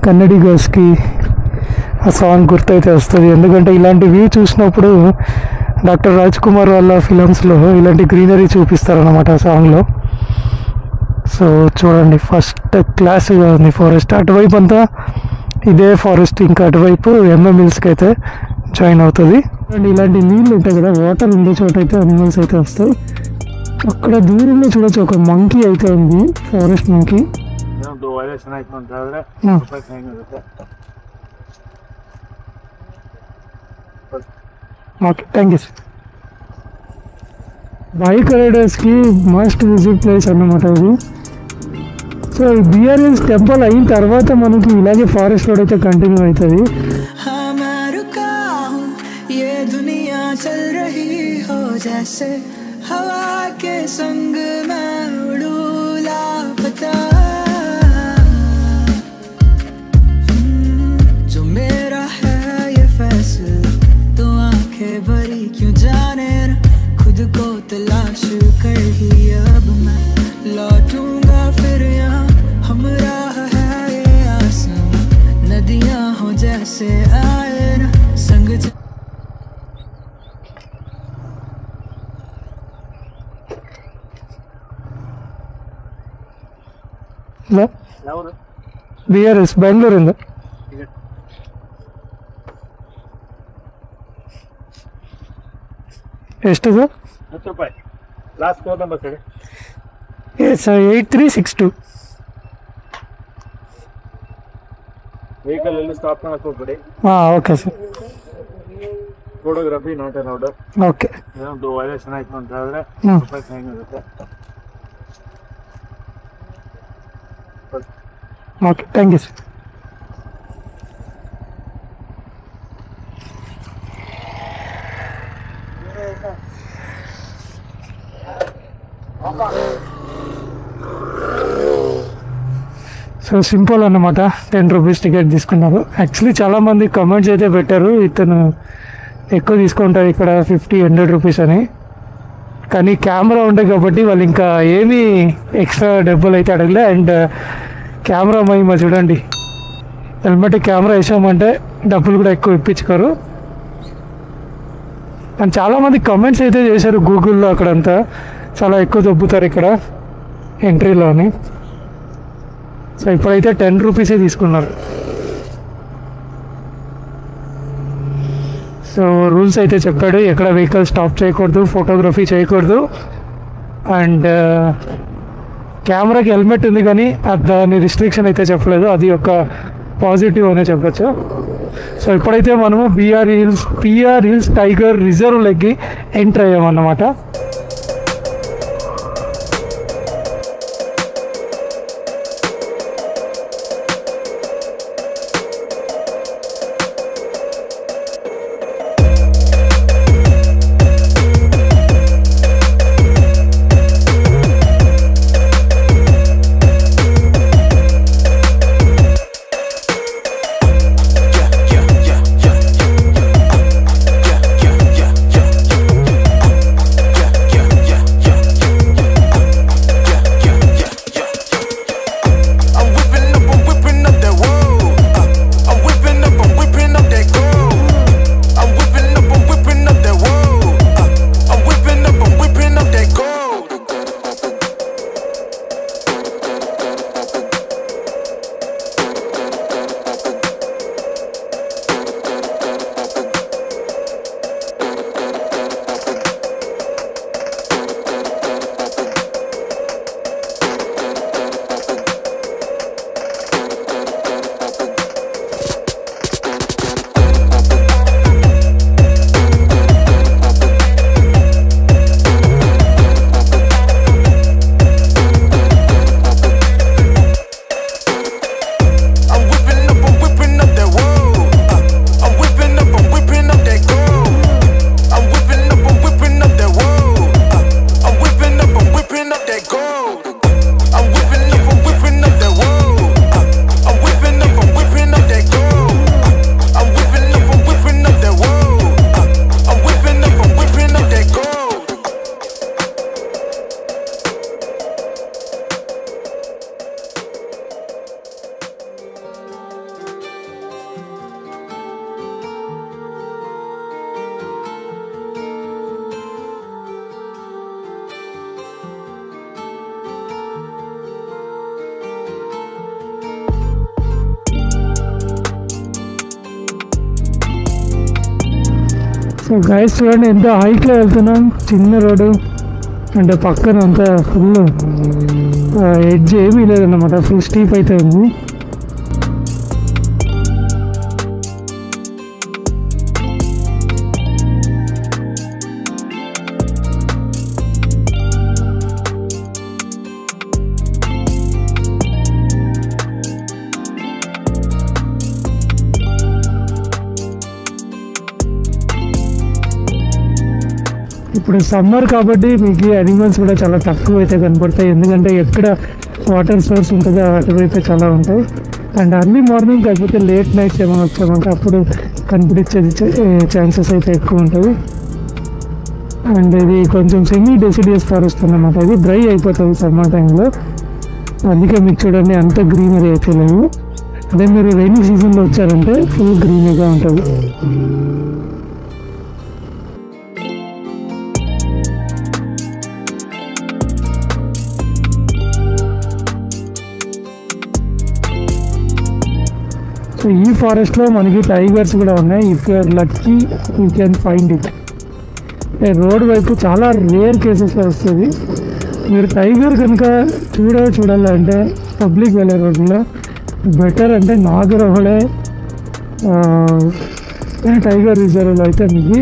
కన్నడి గర్ల్స్కి ఆ సాంగ్ గుర్తయితే వస్తుంది. ఎందుకంటే ఇలాంటి వ్యూ చూసినప్పుడు డాక్టర్ రాజ్ కుమార్ వాళ్ళ ఫిలమ్స్లో ఇలాంటి గ్రీనరీ చూపిస్తారన్నమాట ఆ సాంగ్లో. సో చూడండి, ఫస్ట్ క్లాస్గా ఉంది ఫారెస్ట్. అటువైపు అంతా ఇదే ఫారెస్ట్, ఇంకా అటువైపు ఎంఎం హిల్స్కి అయితే జాయిన్ అవుతుంది. అండ్ ఇలాంటి నీళ్ళు ఉంటాయి కదా, వాటర్ ఉండే చోట అయితే అనిమల్స్ అయితే వస్తాయి. అక్కడ దూరంలో చూడొచ్చు ఒక మంకీ అయితే ఉంది, forest monkey. Okay, thank you sir. Bike రైడర్స్కి మస్ట్ విజిట్ ప్లేస్ అన్నమాట ఇది. సో బిఆర్ఎస్ టెంపుల్ అయిన తర్వాత మనకి ఇలాగే ఫారెస్ట్ రోడ్ అయితే కంటిన్యూ అవుతుంది. खुद को तलाश कर ही अब मैं लौटूंगा फिर यहाँ, हमराह है ये आसमां, नदियाँ हो जैसे आए ना संग. BRS ಬೆಂಗಳೂರಿಂದ. ಎಷ್ಟು ಸರ್? 10 ರೂಪಾಯಿ last 4 number sir. Yes sir, 8362. Vehicle ಅಲ್ಲಿ ಸ್ಟಾಪ್ ಮಾಡಕ್ಕೆ ಹೋಗ್ಬೇಡಿ. Okay sir. Photography not allowed. Okay. ಒಂದು ವೈಲೇಷನ್ ಆಯ್ತು ಅಂತ ಹೇಳಿದ್ರೆ ರೂಪಾಯಿ ಫೈನ್ ಆಗುತ್ತೆ. Okay, thank you sir. So simple అన్నమాట, 10 రూపీస్ టికెట్ తీసుకున్నారు. యాక్చువల్లీ చాలామంది కమెంట్స్ అయితే పెట్టారు, ఇతను ఎక్కువ తీసుకుంటారు ఇక్కడ 50-100 రూపీస్ అని. కానీ కెమెరా ఉండే కాబట్టి వాళ్ళు ఇంకా ఏమీ ఎక్స్ట్రా డబ్బులు అయితే అడగలే. అండ్ కెమెరా మహిమ చూడండి, హెల్మెట్ కెమెరా వేసామంటే డబ్బులు కూడా ఎక్కువ ఇప్పించుకోరు. అండ్ చాలామంది కమెంట్స్ అయితే చేశారు గూగుల్లో, అక్కడంతా చాలా ఎక్కువ దొబ్బుతారు ఇక్కడ ఎంట్రీలో అని. సో ఇప్పుడైతే 10 రూపీసే తీసుకున్నారు. సో రూల్స్ అయితే చెప్పాడు, ఎక్కడ వెహికల్ స్టాప్ చేయకూడదు, ఫోటోగ్రఫీ చేయకూడదు. అండ్ కెమెరాకి హెల్మెట్ ఉంది కానీ దాని రిస్ట్రిక్షన్ అయితే చెప్పలేదు, అది ఒక పాజిటివ్ అనే చెప్పచ్చు. సో ఇప్పుడైతే మనము పిఆర్ హిల్స్ టైగర్ రిజర్వ్లోకి ఎంటర్ అయ్యామన్నమాట. సో గైస్ చూడండి ఎంత హైట్లో వెళ్తున్నాం, చిన్న రోడ్డు అంటే పక్కన అంతా ఫుల్ ఎడ్జ్ ఏమీ లేదన్నమాట, ఫుల్ స్టీప్ అయితే ఉంది. ఇప్పుడు సమ్మర్ కాబట్టి మీకు యానిమల్స్ కూడా చాలా తక్కువ అయితే కనపడతాయి, ఎందుకంటే ఎక్కడ వాటర్ సోర్స్ ఉంటుందో అటువైపు చాలా ఉంటాయి. అండ్ అర్లీ మార్నింగ్ కాకపోతే లేట్ నైట్స్ ఏమైనా వచ్చామంటే అప్పుడు కనిపించేది ఛాన్సెస్ అయితే ఎక్కువ ఉంటుంది. అండ్ ఇది కొంచెం సెమీ డెసిడియస్ ఫారెస్ట్ అన్నమాట, ఇది డ్రై అయిపోతుంది సమ్మర్ టైంలో, అందుకే మీకు చూడండి అంత గ్రీనరీ అయితే లేవు. అదే మీరు రైనీ సీజన్లో వచ్చారంటే ఫుల్ గ్రీనరీగా ఉంటుంది. సో ఈ ఫారెస్ట్లో మనకి టైగర్స్ కూడా ఉన్నాయి. If you're lucky you can find it. Road వైపు చాలా రేర్ కేసెస్లో వస్తుంది. మీరు టైగర్ కనుక చూడాలంటే పబ్లిక్ వెళ్ళే రోడ్లో బెటర్. అంటే నాగరహొళే టైగర్ రిజర్వ్లో అయితే మీకు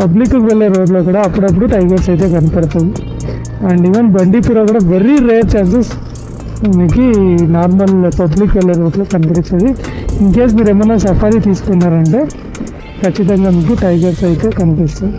పబ్లిక్కి వెళ్ళే రోడ్లో కూడా అప్పుడప్పుడు టైగర్స్ అయితే కనపడుతుంది. అండ్ ఈవెన్ బండీపుర కూడా వెరీ రేర్ ఛాన్సెస్ మీకు నార్మల్ పబ్లిక్ వెళ్ళే రోడ్లో కనిపించేది. ఇన్ కేస్ మీరు ఏమైనా సఫారీ తీసుకున్నారంటే ఖచ్చితంగా మీకు టైగర్స్ అయితే కనిపిస్తాయి.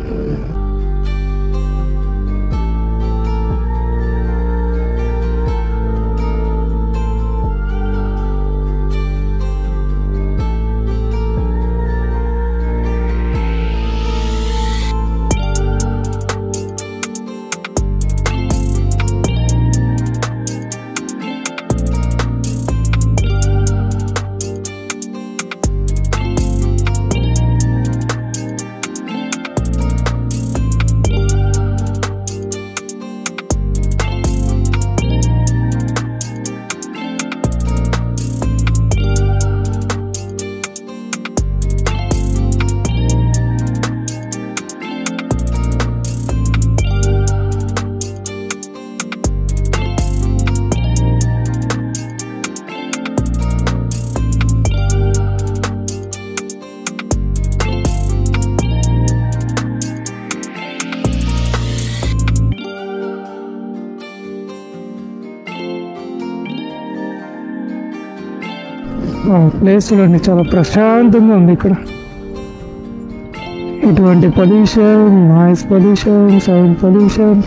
ప్లేస్ చూడండి చాలా ప్రశాంతంగా ఉంది ఇక్కడ. ఎటువంటి pollution, noise pollution, sound pollution,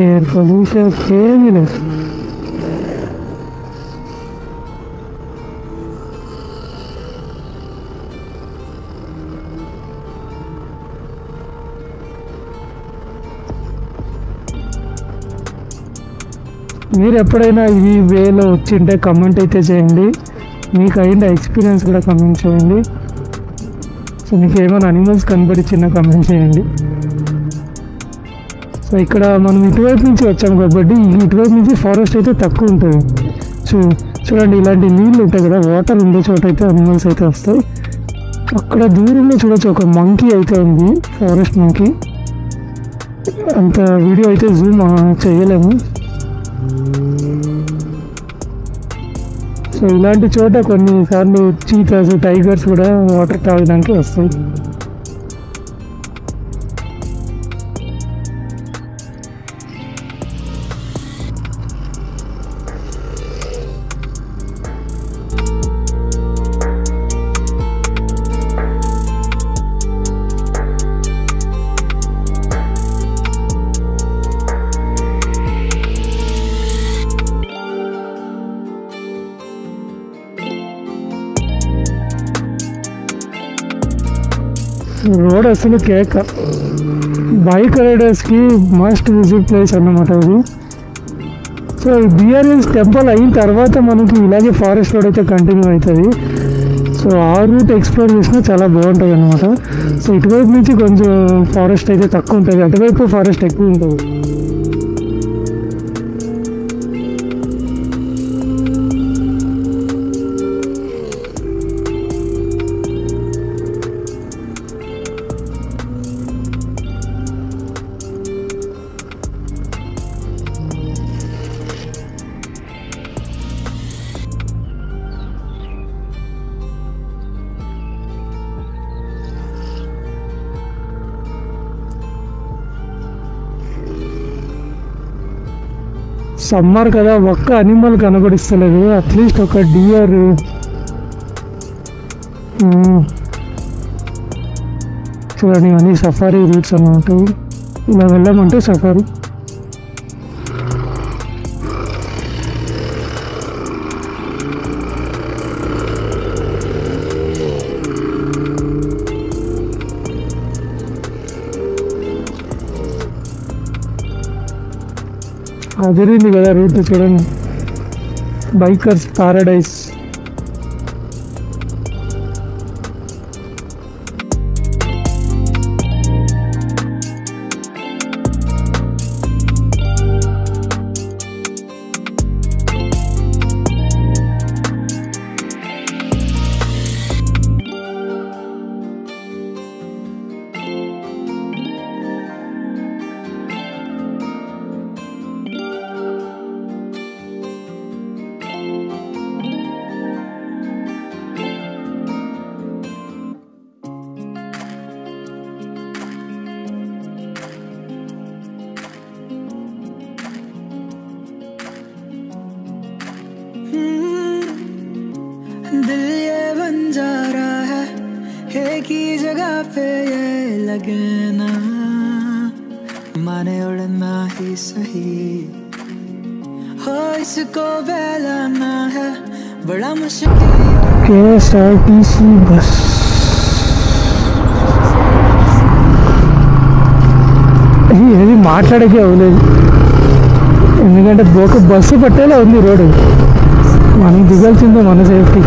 air pollution ఏమీ లేదు. మీరు ఎప్పుడైనా ఈ వేలో వచ్చింటే కమెంట్ అయితే చేయండి, మీకు అయిన ఎక్స్పీరియన్స్ కూడా కమెంట్ చేయండి. సో మీకు ఏమైనా అనిమల్స్ కనబడిచ్చినా కమెంట్ చేయండి. సో ఇక్కడ మనం ఇటువైపు నుంచి వచ్చాము కాబట్టి ఇటువైపు నుంచి ఫారెస్ట్ అయితే తక్కువ ఉంటుంది. చూడండి ఇలాంటి నీళ్ళు ఉంటాయి కదా, వాటర్ ఉండే చోట అయితే అనిమల్స్ అయితే వస్తాయి. అక్కడ దూరంలో చూడొచ్చు ఒక మంకీ అయితే ఉంది, ఫారెస్ట్ మంకీ. అంత వీడియో అయితే జూమ్ చేయలేము. సో ఇలాంటి చోట కొన్నిసార్లు చీతాస్, టైగర్స్ కూడా వాటర్ తాగడానికి వస్తాయి. రోడ్ అసలు కేక, బైక్ రైడర్స్కి మస్ట్ విజిట్ ప్లేస్ అన్నమాట ఇది. సో బిఆర్ఎస్ టెంపుల్ అయిన తర్వాత మనకి ఇలాగే ఫారెస్ట్ రోడ్ అయితే కంటిన్యూ అవుతుంది. సో ఆ రూట్ ఎక్స్ప్లోర్ చేసినా చాలా బాగుంటుంది అన్నమాట. సో ఇటువైపు నుంచి కొంచెం ఫారెస్ట్ అయితే తక్కువ ఉంటుంది, అటువైపు ఫారెస్ట్ ఎక్కువ ఉంటుంది. సమ్మర్ కదా, ఒక్క అనిమల్ కనబడిస్తలేదు. అట్లీస్ట్ ఒక డియర్. చూడండి ఇవన్నీ సఫారీ రూట్స్ అన్నమాట. ఇలా వెళ్ళామంటే సఫారీ. అదిరింది కదా రూట్, చూడండి. Bikers Paradise. दिल ये बन जा रहा है एक ही जगह पे ये लगे ना, माने उड़ना ही सही हो, इसको बहलाना है बड़ा मुश्किल। KSRTC बस. ఇది మాట్లాడకే అవ్వలేదు, ఎందుకంటే బస్సు పట్టేలా ఉంది రోడ్డు. మనం దిగాల్సిందే మన సేఫ్టీ.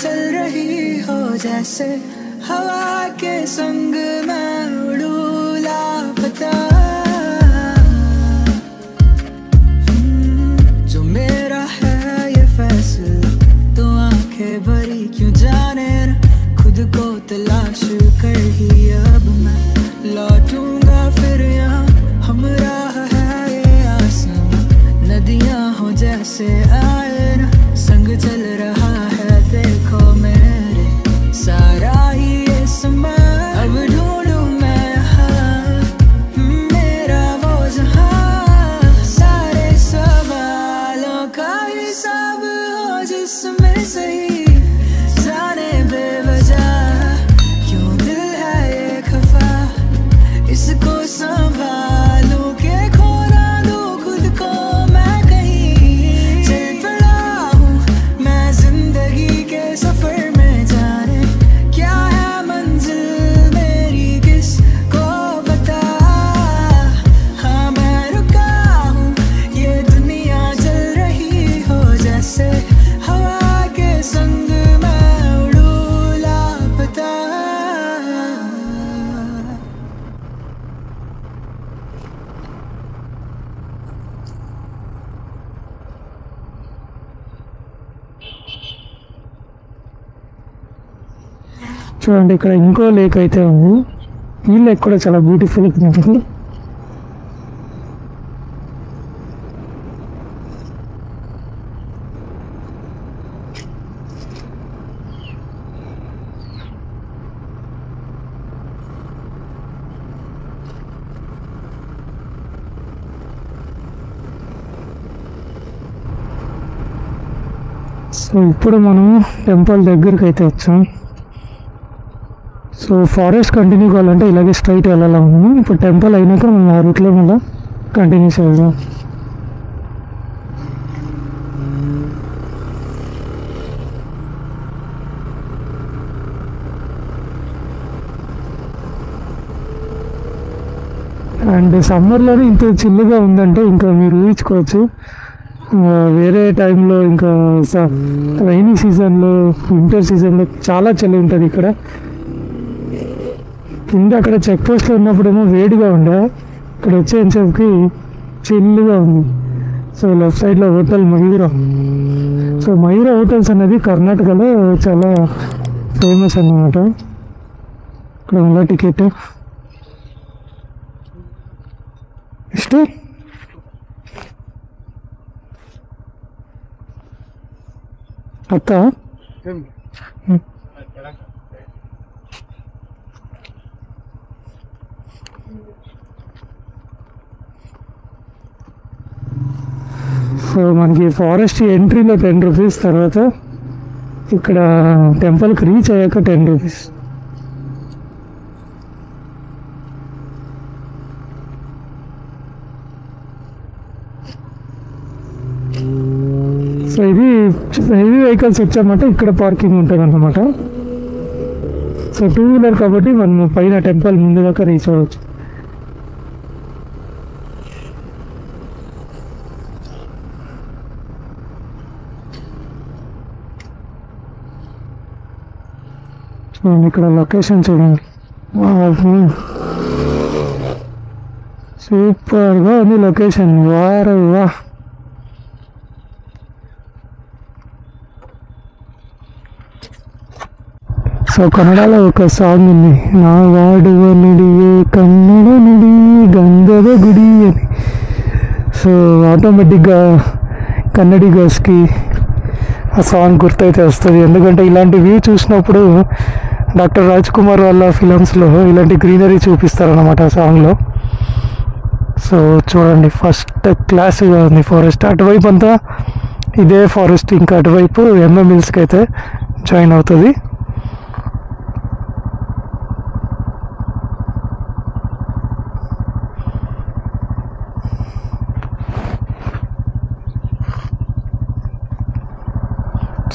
चल रही हो जैसे हवा के संग मैं उड़ू लापता, जो मेरा है ये फैसला तो आंखें भरी क्यों जाने ना, खुद को तलाश कर ही अब मैं लौटूंगा फिर यहाँ, हमराह है ये आसमां, नदियां हो जैसे आए ना, संग चल रहा है देखो मेरे सारा ही ये समा, अब ढूंढूं मैं यहाँ मेरा वो जहाँ, सारे सवालों का हिसाब हो जिसमें सही जाने बेवजह क्यों दिल है ये खफा, इसको संभालूं के खोना दूं खुद को मैं कहीं, चल पड़ा हूँ मैं जिंदगी के सफर में, जाने क्या है मंजिल मेरी किसको बता, हाँ मैं रुका हूँ ये दुनिया चल रही हो जैसे हवा के संग मैं उड़ू लापता। చూడండి ఇక్కడ ఇంకో లేక్ అయితే ఉంది. ఈ లేక్ కూడా చాలా బ్యూటిఫుల్ ఉంటుంది. సో ఇప్పుడు మనం టెంపుల్ దగ్గరికి అయితే వచ్చాం. సో ఫారెస్ట్ కంటిన్యూ కావాలంటే ఇలాగే స్ట్రైట్ వెళ్ళాలి ఉంది. ఇప్పుడు టెంపుల్ అయినాక మనం ఆ రూట్లో మళ్ళీ కంటిన్యూ చేద్దాం. అండ్ సమ్మర్లోనే ఇంత చిల్లుగా ఉందంటే ఇంకా మీరు ఊహించుకోవచ్చు. వేరే టైంలో ఇంకా రైనీ సీజన్లో, వింటర్ సీజన్లో చాలా చలి ఉంటుంది ఇక్కడ. కింద అక్కడ చెక్ పోస్ట్లో ఉన్నప్పుడేమో వేడిగా ఉండే, ఇక్కడ వచ్చేసేపుకి చిల్లుగా ఉంది. సో లెఫ్ట్ సైడ్లో hotel Mayura. So Mayura hotels అనేది కర్ణాటకలో చాలా ఫేమస్ అన్నమాట. ఇక్కడ ఉన్న టికెట్ ಎಷ್ಟು ಅತ್ತ సో మనకి ఫారెస్ట్ ఎంట్రీలో 10 రూపీస్, తర్వాత ఇక్కడ టెంపుల్కి రీచ్ అయ్యాక 10 రూపీస్. సో ఇది హెవీ వెహికల్స్ వచ్చామంటే ఇక్కడ పార్కింగ్ ఉంటుంది అన్నమాట. సో 2 వీలర్ కాబట్టి మనం పైన టెంపుల్ ముందు దాకా రీచ్ అవ్వచ్చు. ఇక్కడ లొకేషన్ చూడండి, సూపర్గా ఉంది లొకేషన్. వారవ్వా. సో కన్నడలో ఒక సాంగ్ ఉంది, నా వాడువ నుడియే కన్నడ నుడి గంధవ గుడి అని. సో ఆటోమేటిక్గా కన్నడి గర్ల్స్కి ఆ సాంగ్ గుర్తయితే వస్తుంది. ఎందుకంటే ఇలాంటి వ్యూ చూసినప్పుడు డాక్టర్ రాజ్ కుమార్ వాళ్ళ ఫిలమ్స్లో ఇలాంటి గ్రీనరీ చూపిస్తారన్నమాట ఆ సాంగ్లో. సో చూడండి, ఫస్ట్ క్లాస్గా ఉంది ఫారెస్ట్. అటువైపు అంతా ఇదే ఫారెస్ట్, ఇంకా అటువైపు ఎంఎం హిల్స్కి అయితే జాయిన్ అవుతుంది.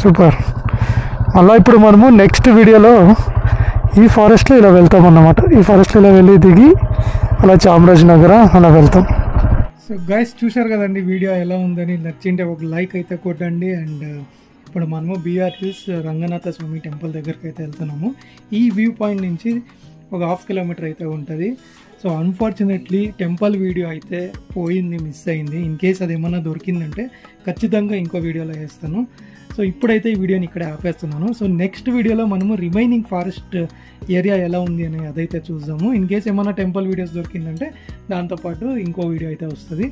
సూపర్. మళ్ళీ ఇప్పుడు మనము నెక్స్ట్ వీడియోలో ఈ ఫారెస్ట్లో ఇలా వెళ్తాం అన్నమాట. ఈ ఫారెస్ట్లో ఇలా వెళ్ళి దిగి అలా చామరాజ్ నగర అలా వెళ్తాం. సో గైస్ చూశారు కదండి వీడియో ఎలా ఉందని. నచ్చింటే ఒక లైక్ అయితే కొట్టండి. అండ్ ఇప్పుడు మనము BR hills Ranganatha Swamy temple దగ్గరికి అయితే వెళ్తున్నాము. ఈ వ్యూ పాయింట్ నుంచి ఒక 1/2 కిలోమీటర్ అయితే ఉంటుంది. సో అన్ఫార్చునేట్లీ టెంపుల్ వీడియో అయితే పోయింది, మిస్ అయింది. ఇన్ కేస్ అది ఏమన్నా దొరికిందంటే ఖచ్చితంగా ఇంకో వీడియోలో వేస్తాను. సో ఇప్పుడైతే ఈ వీడియోని ఇక్కడే ఆపేస్తున్నాను. సో నెక్స్ట్ వీడియోలో మనము రిమైనింగ్ ఫారెస్ట్ ఏరియా ఎలా ఉంది అని అదైతే చూద్దాము. ఇన్ కేస్ ఏమైనా టెంపుల్ వీడియోస్ దొరికిందంటే దాంతోపాటు ఇంకో వీడియో అయితే వస్తుంది.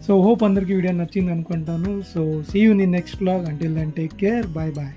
సో హోప్ అందరికీ వీడియో నచ్చింది అనుకుంటాను. So see you in the next vlog. Until then take care, bye bye.